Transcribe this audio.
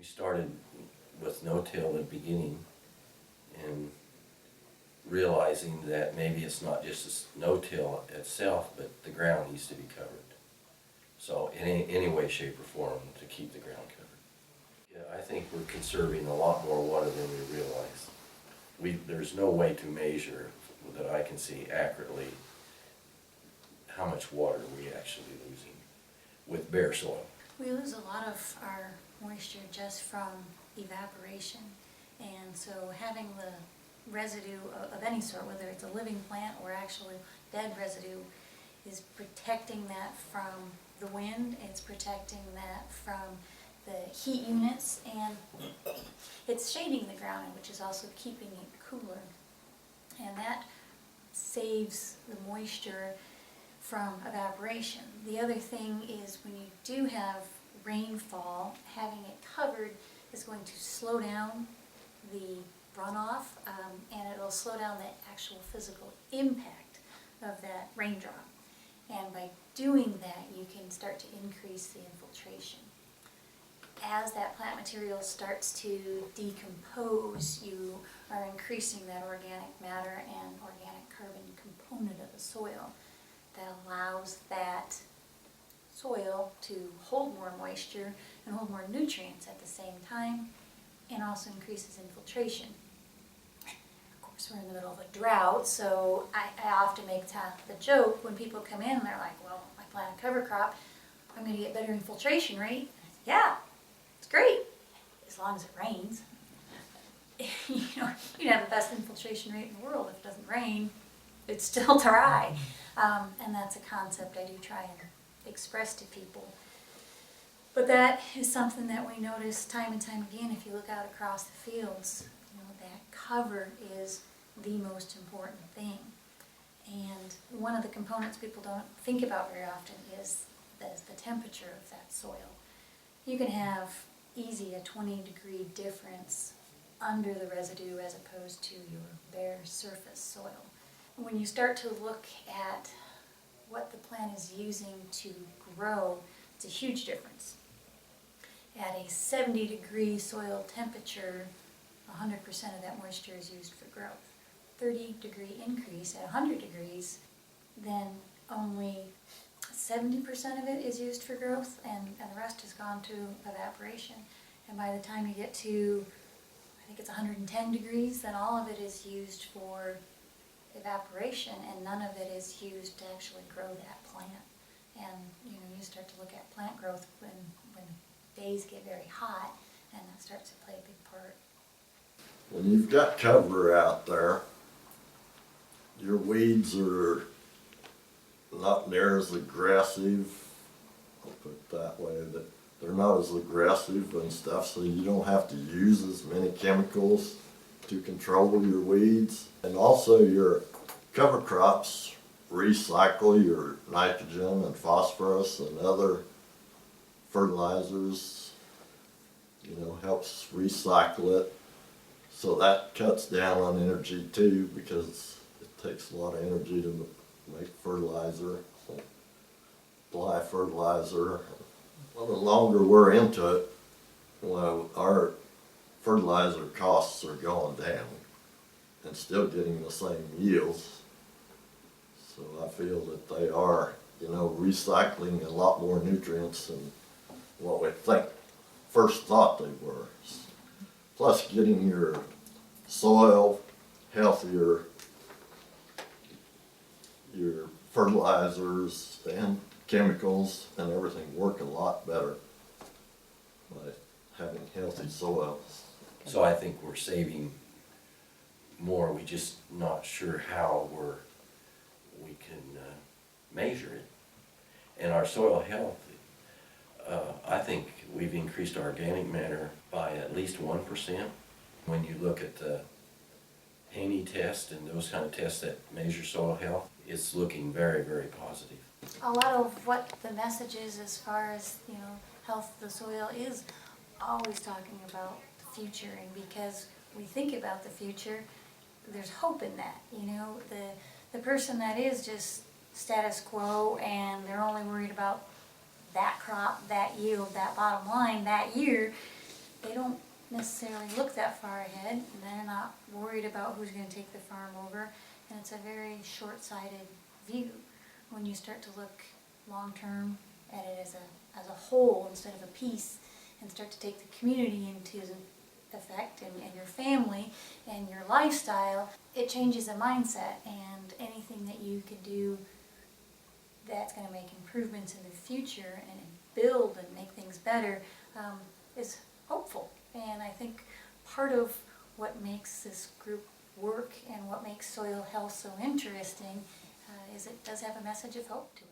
We started with no-till in the beginning and realizing that maybe it's not just the no-till itself, but the ground needs to be covered. So in any way, shape, or form to keep the ground covered. Yeah, I think we're conserving a lot more water than we realize. There's no way to measure that I can see accurately how much water we're actually losing with bare soil. We lose a lot of our moisture just from evaporation, and so having the residue of any sort, whether it's a living plant or actually dead residue, is protecting that from the wind, it's protecting that from the heat units, and it's shading the ground, which is also keeping it cooler. And that saves the moisture from evaporation. The other thing is when you do have rainfall, having it covered is going to slow down the runoff, and it'll slow down the actual physical impact of that raindrop. And by doing that, you can start to increase the infiltration. As that plant material starts to decompose, you are increasing that organic matter and organic carbon component of the soil that allows that soil to hold more moisture and hold more nutrients at the same time, and also increases infiltration. Of course, we're in the middle of a drought, so I often make the joke when people come in and they're like, well, I plant a cover crop, I'm going to get better infiltration rate. Yeah, it's great, as long as it rains. You know, you'd have the best infiltration rate in the world. If it doesn't rain, it's still dry. And that's a concept I do try and express to people. But that is something that we notice time and time again. If you look out across the fields, you know, that cover is the most important thing. And one of the components people don't think about very often is the temperature of that soil. You can have easy a 20-degree difference under the residue as opposed to your bare surface soil. When you start to look at what the plant is using to grow, it's a huge difference. At a 70-degree soil temperature, 100% of that moisture is used for growth. 30-degree increase at 100 degrees, then only 70% of it is used for growth, and the rest has gone to evaporation. And by the time you get to, I think it's 110 degrees, then all of it is used for evaporation, and none of it is used to actually grow that plant. And you know, you start to look at plant growth when days get very hot, and that starts to play a big part. When you've got cover out there, your weeds are not near as aggressive, I'll put it that way, that they're not as aggressive and stuff, so you don't have to use as many chemicals to control your weeds. And also your cover crops recycle your nitrogen and phosphorus and other fertilizers, you know, helps recycle it. So that cuts down on energy too, because it takes a lot of energy to make fertilizer, apply fertilizer. Well, the longer we're into it, well, our fertilizer costs are going down and still getting the same yields. So I feel that they are, you know, recycling a lot more nutrients than what we first thought they were. Plus getting your soil healthier, your fertilizers and chemicals and everything work a lot better by having healthy soils. So I think we're saving more. We just not sure how we can measure it. And our soil health, I think we've increased our organic matter by at least 1%. When you look at the Haney test and those kind of tests that measure soil health, it's looking very, very positive. A lot of what the message is as far as, you know, health of the soil is always talking about the future, and because we think about the future, there's hope in that. You know, the person that is just status quo and they're only worried about that crop, that yield, that bottom line that year, they don't necessarily look that far ahead, and they're not worried about who's gonna take the farm over, and it's a very short-sighted view when you start to look long-term at it as a whole instead of a piece, and start to take the community into effect, and your family and your lifestyle. It changes the mindset, and anything that you can do that's going to make improvements in the future and build and make things better is hopeful. And I think part of what makes this group work and what makes soil health so interesting is it does have a message of hope to it.